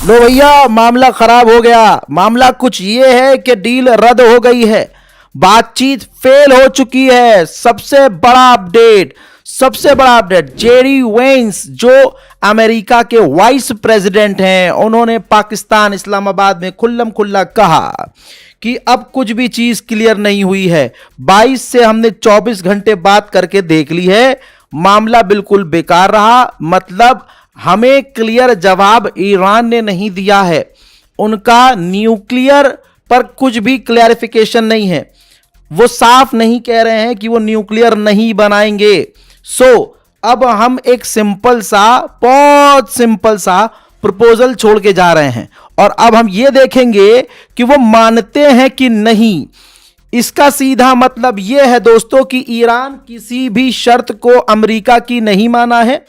लो भैया, मामला खराब हो गया। मामला कुछ ये है कि डील रद्द हो गई है, बातचीत फेल हो चुकी है। सबसे बड़ा अपडेट, जेडी वेंस जो अमेरिका के वाइस प्रेसिडेंट हैं, उन्होंने पाकिस्तान इस्लामाबाद में खुल्लम खुल्ला कहा कि अब कुछ भी चीज क्लियर नहीं हुई है। 22 से हमने 24 घंटे बात करके देख ली है, मामला बिल्कुल बेकार रहा। मतलब हमें क्लियर जवाब ईरान ने नहीं दिया है, उनका न्यूक्लियर पर कुछ भी क्लैरिफिकेशन नहीं है। वो साफ नहीं कह रहे हैं कि वो न्यूक्लियर नहीं बनाएंगे। अब हम एक बहुत सिंपल सा प्रपोजल छोड़ के जा रहे हैं और अब हम ये देखेंगे कि वो मानते हैं कि नहीं। इसका सीधा मतलब यह है दोस्तों कि ईरान किसी भी शर्त को अमेरिका की नहीं माना है।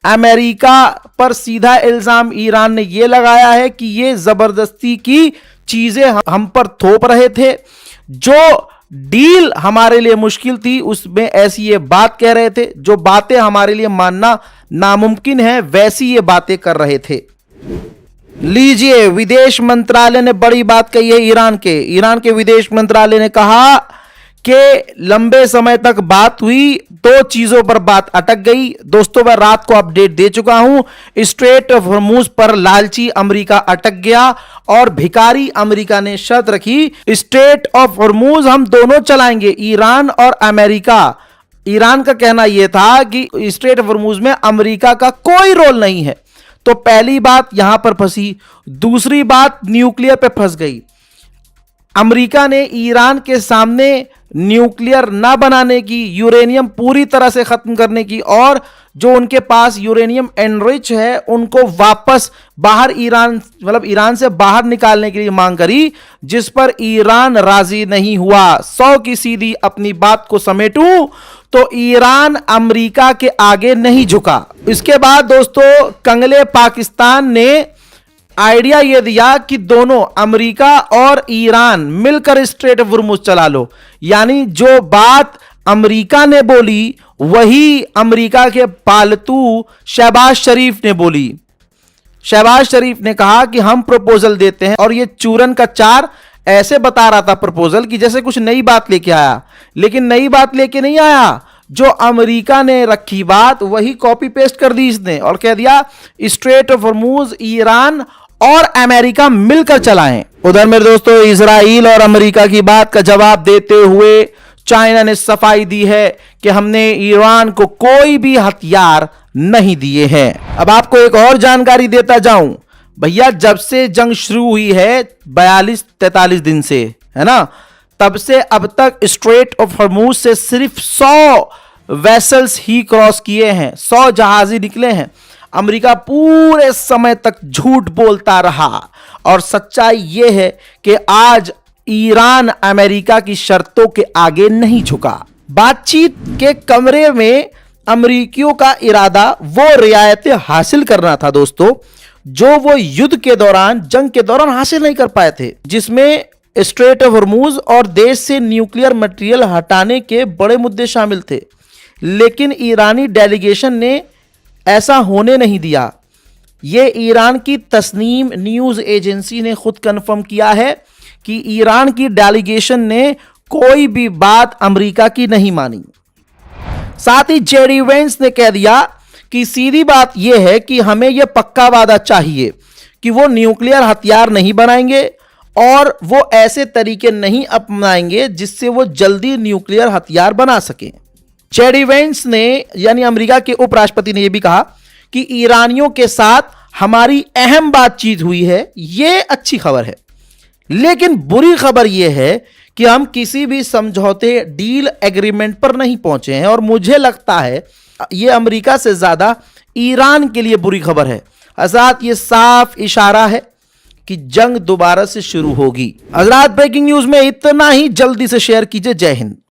अमेरिका पर सीधा इल्जाम ईरान ने यह लगाया है कि ये जबरदस्ती की चीजें हम पर थोप रहे थे। जो डील हमारे लिए मुश्किल थी उसमें ऐसी ये बात कह रहे थे, जो बातें हमारे लिए मानना नामुमकिन है वैसी ये बातें कर रहे थे। लीजिए, विदेश मंत्रालय ने बड़ी बात कही है ईरान के विदेश मंत्रालय ने कहा कि लंबे समय तक बात हुई, दो चीजों पर बात अटक गई। दोस्तों, मैं रात को अपडेट दे चुका हूं, स्ट्रेट ऑफ हॉर्मुज पर लालची अमेरिका अटक गया और भिखारी अमेरिका ने शर्त रखी, स्ट्रेट ऑफ हॉर्मुज हम दोनों चलाएंगे, ईरान और अमेरिका। ईरान का कहना यह था कि स्ट्रेट ऑफ हॉर्मुज में अमेरिका का कोई रोल नहीं है। तो पहली बात यहां पर फंसी। दूसरी बात न्यूक्लियर पे फंस गई। अमेरिका ने ईरान के सामने न्यूक्लियर ना बनाने की, यूरेनियम पूरी तरह से खत्म करने की और जो उनके पास यूरेनियम एनरिच है उनको वापस बाहर ईरान से बाहर निकालने के लिए मांग करी, जिस पर ईरान राजी नहीं हुआ। 100 की सीधी अपनी बात को समेटूं तो ईरान अमेरिका के आगे नहीं झुका। इसके बाद दोस्तों कंगले पाकिस्तान ने आइडिया यह दिया कि दोनों अमेरिका और ईरान मिलकर स्ट्रेट ऑफ हॉर्मुज चला लो। यानी जो बात अमेरिका ने बोली वही अमेरिका के पालतू शहबाज शरीफ ने बोली। शहबाज शरीफ ने कहा कि हम प्रपोजल देते हैं, और यह चूरन का चार ऐसे बता रहा था प्रपोजल कि जैसे कुछ नई बात लेके आया, लेकिन नई बात लेके नहीं आया। जो अमेरिका ने रखी बात वही कॉपी पेस्ट कर दी इसने और कह दिया स्ट्रेट ऑफ हॉर्मुज ईरान और अमेरिका मिलकर चलाएं। उधर मेरे दोस्तों इजराइल और अमेरिका की बात का जवाब देते हुए चाइना ने सफाई दी है कि हमने ईरान को कोई भी हथियार नहीं दिए हैं। अब आपको एक और जानकारी देता जाऊं भैया, जब से जंग शुरू हुई है 42-43 दिन से, है ना, तब से अब तक स्ट्रेट ऑफ हॉर्मुज से सिर्फ 100 वेसल्स ही क्रॉस किए हैं, 100 जहाज ही निकले हैं। अमेरिका पूरे समय तक झूठ बोलता रहा और सच्चाई यह है कि आज ईरान अमेरिका की शर्तों के आगे नहीं झुका। बातचीत के कमरे में अमेरिकियों का इरादा वो रियायतें हासिल करना था दोस्तों, जो वो युद्ध के दौरान, जंग के दौरान हासिल नहीं कर पाए थे, जिसमें स्ट्रेट ऑफ हॉर्मुज और देश से न्यूक्लियर मटेरियल हटाने के बड़े मुद्दे शामिल थे। लेकिन ईरानी डेलीगेशन ने ऐसा होने नहीं दिया। यह ईरान की तस्नीम न्यूज एजेंसी ने खुद कंफर्म किया है कि ईरान की डेलीगेशन ने कोई भी बात अमेरिका की नहीं मानी। साथ ही जेडी वेंस ने कह दिया कि सीधी बात यह है कि हमें यह पक्का वादा चाहिए कि वो न्यूक्लियर हथियार नहीं बनाएंगे और वो ऐसे तरीके नहीं अपनाएंगे जिससे वो जल्दी न्यूक्लियर हथियार बना सकें। जेडी वेंस ने, यानी अमेरिका के उपराष्ट्रपति ने यह भी कहा कि ईरानियों के साथ हमारी अहम बातचीत हुई है, यह अच्छी खबर है। लेकिन बुरी खबर यह है कि हम किसी भी समझौते, डील, एग्रीमेंट पर नहीं पहुंचे हैं और मुझे लगता है यह अमेरिका से ज्यादा ईरान के लिए बुरी खबर है। हज़रात, यह साफ इशारा है कि जंग दोबारा से शुरू होगी। हज़रात, ब्रेकिंग न्यूज में इतना ही, जल्दी से शेयर कीजिए। जय हिंद।